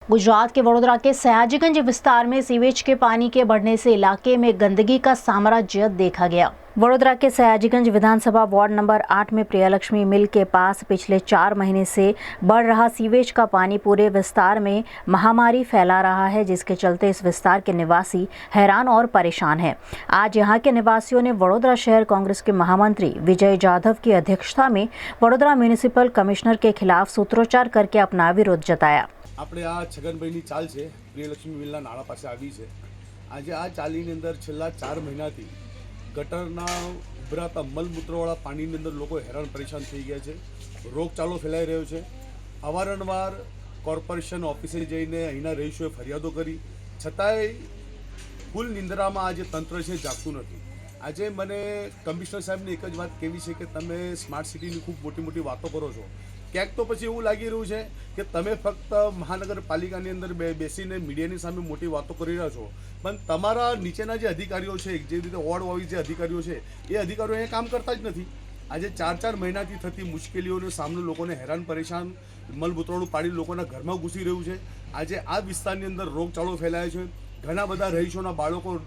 गुजरात के वडोदरा के सयाजीगंज विस्तार में सीवेज के पानी के बढ़ने से इलाके में गंदगी का साम्राज्य देखा गया। वडोदरा के सयाजीगंज विधानसभा वार्ड नंबर 8 में प्रियलक्ष्मी मिल के पास पिछले 4 महीने से बढ़ रहा सीवेज का पानी पूरे विस्तार में महामारी फैला रहा है, जिसके चलते इस विस्तार के निवासी हैरान और परेशान हैं। आज यहां के निवासियों ने वडोदरा शहर कांग्रेस के महामंत्री विजय जाधव की अध्यक्षता में वडोदरा म्युनिसिपल कमिश्नर के खिलाफ सूत्रोच्चार करके अपना विरोध जताया। આપણે આ છગનભાઈની ચાલ છે પ્રિયલક્ષ્મી મિલના નાળા પાસે આવી છે। આજે આ ચાલીની અંદર છેલ્લા 4 મહિનાથી ગટરના ઉભરાતા મલમૂત્રવાળા પાણીની અંદર લોકો હેરાન પરેશાન થઈ ગયા છે। રોગચાળો ફેલાઈ રહ્યો છે। અવારનવાર કોર્પોરેશન ઓફિસે જઈને અહીંના રહીશોએ ફરિયાદો કરી, છતાંય ફૂલ નિંદ્રામાં આજે તંત્ર છે જાગતું નથી। આજે મને કમિશનર સાહેબને એક જ વાત કહેવી છે કે તમે સ્માર્ટ સિટીની ખૂબ મોટી મોટી વાતો કરો છો, ક્યાંક તો પછી એવું લાગી રહ્યું છે કે તમે ફક્ત મહાનગરપાલિકાની અંદર બેસીને મીડિયાની સામે મોટી વાતો કરી રહ્યા છો, પણ તમારા નીચેના જે અધિકારીઓ છે, જે રીતે વોર્ડ વાઇઝ જે અધિકારીઓ છે, એ અધિકારીઓ અહીંયા કામ કરતા જ નથી। આજે 4 મહિનાથી થતી મુશ્કેલીઓનો સામનો લોકોને હેરાન પરેશાન મલમૂત્રોનું પાણી લોકોના ઘરમાં ઘૂસી રહ્યું છે। આજે આ વિસ્તારની અંદર રોગચાળો ફેલાયો છે। ઘણા બધા રહીશોના બાળકો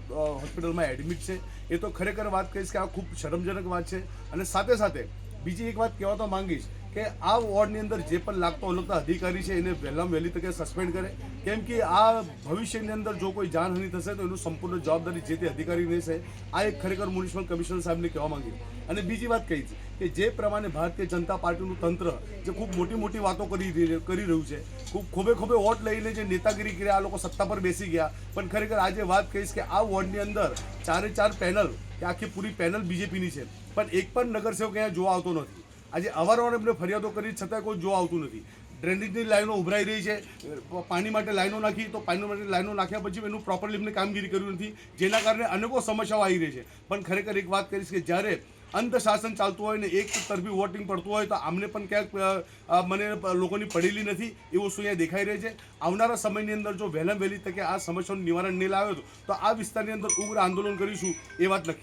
હોસ્પિટલમાં એડમિટ છે। એ તો ખરેખર વાત કહીશ કે આ ખૂબ શરમજનક વાત છે। અને સાથે સાથે બીજી એક વાત કહેવા તો માંગીશ કે આ વોર્ડની અંદર જે પણ લાગતો અલગતા અધિકારી છે એને વહેલામાં વહેલી તકે સસ્પેન્ડ કરે, કેમ કે આ ભવિષ્યની અંદર જો કોઈ જાનહાનિ થશે તો એનું સંપૂર્ણ જવાબદારી જે તે અધિકારી રહેશે। આ એક ખરેખર મ્યુનિસિપલ કમિશનર સાહેબને કહેવા માંગીએ। અને બીજી વાત કહી કે જે પ્રમાણે ભારતીય જનતા પાર્ટીનું તંત્ર જે ખૂબ મોટી વાતો કરી રહ્યું છે, ખૂબ વોટ લઈને જે નેતાગીરી કર્યા, આ લોકો સત્તા પર બેસી ગયા, પણ ખરેખર આજે વાત કહીશ કે આ વોર્ડની અંદર 4 પેનલ કે આખી પૂરી પેનલ બીજેપીની છે, પણ એક પણ નગરસેવક અહીંયા જોવા આવતો નથી। આજે અવારનવાર એમને ફરિયાદો કરી છતાં કોઈ જોવા આવતું નથી। ડ્રેનેજની લાઈનો ઉભરાઈ રહી છે, પાણી માટે લાઈનો નાખી તો પાણી માટે લાઈનો નાખ્યા પછી એનું પ્રોપરલી એમને કામગીરી કર્યું નથી, જેના કારણે અનેકો સમસ્યાઓ આવી રહી છે। પણ ખરેખર એક વાત કરીશ કે જ્યારે અંધ શાસન ચાલતું હોય ને એક તરફી વોટિંગ પડતું હોય તો આમને પણ ક્યાંક મને લોકોની પડેલી નથી એ વસ્તુ અહીંયા દેખાઈ રહી છે। આવનારા સમયની અંદર જો વહેલામાં વહેલી તકે આ સમસ્યાનું નિવારણ નહીં લાવ્યો તો આ વિસ્તારની અંદર ઉગ્ર આંદોલન કરીશું એ વાત નક્કી છે।